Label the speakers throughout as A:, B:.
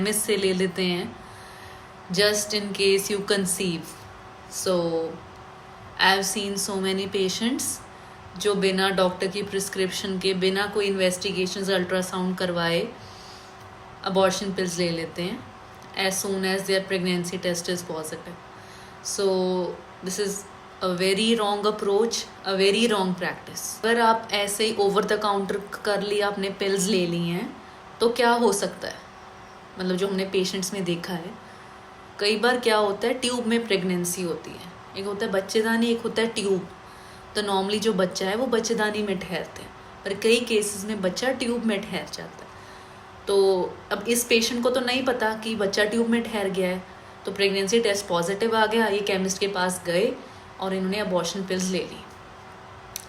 A: Promise से ले लेते हैं just in case you conceive. So I have seen so many patients जो बिना डॉक्टर की प्रिस्क्रिप्शन के, बिना कोई इन्वेस्टिगेशंस, अल्ट्रासाउंड करवाए अबॉर्शन पिल्स ले लेते हैं as soon as their pregnancy test is positive. So this is a very wrong approach, a very wrong practice. अगर आप ऐसे ही ओवर द काउंटर कर लिया, आपने पिल्स ले ली हैं, तो क्या हो सकता है? मतलब जो हमने पेशेंट्स में देखा है, कई बार क्या होता है, ट्यूब में प्रेगनेंसी होती है. एक होता है बच्चेदानी, एक होता है ट्यूब. तो नॉर्मली जो बच्चा है वो बच्चेदानी में ठहरते हैं, पर कई केसेस में बच्चा ट्यूब में ठहर जाता है. तो अब इस पेशेंट को तो नहीं पता कि बच्चा ट्यूब में ठहर गया है, तो प्रेगनेंसी टेस्ट पॉजिटिव आ गया, ये केमिस्ट के पास गए और इन्होंने अबॉर्शन पिल्स ले ली.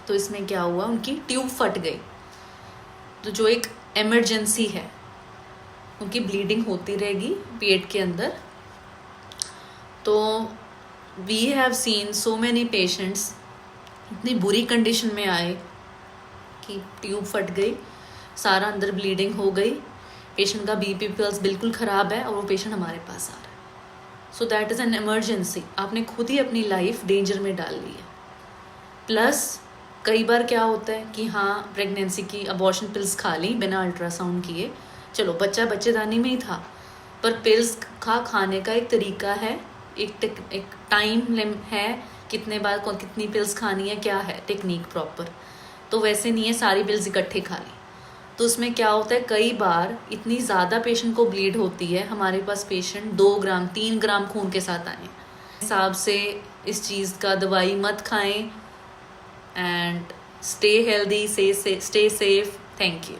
A: तो इसमें क्या हुआ, उनकी ट्यूब फट गई. तो जो एक इमरजेंसी है, उनकी ब्लीडिंग होती रहेगी पेट के अंदर. तो we have seen so many patients इतनी बुरी कंडीशन में आए कि ट्यूब फट गई, सारा अंदर ब्लीडिंग हो गई, पेशेंट का बीपी पल्स बिल्कुल ख़राब है और वो पेशेंट हमारे पास आ रहा है. So that is an emergency. आपने खुद ही अपनी लाइफ डेंजर में डाल ली है. प्लस कई बार क्या होता है कि हाँ, प्रेगनेंसी की अबॉर्शन पिल्स खा ली बिना अल्ट्रासाउंड किए, चलो बच्चा बच्चेदानी में ही था, पर पिल्स खाने का एक तरीका है, एक टाइम है, कितने बार कितनी पिल्स खानी है, क्या है टेक्निक प्रॉपर. तो वैसे नहीं है सारी पिल्स इकट्ठे खा ली. तो उसमें क्या होता है, कई बार इतनी ज़्यादा पेशेंट को ब्लीड होती है, हमारे पास पेशेंट 2 ग्राम 3 ग्राम खून के साथ आए. हिसाब से इस चीज़ का दवाई मत खाएं. And stay healthy, stay safe. Thank you.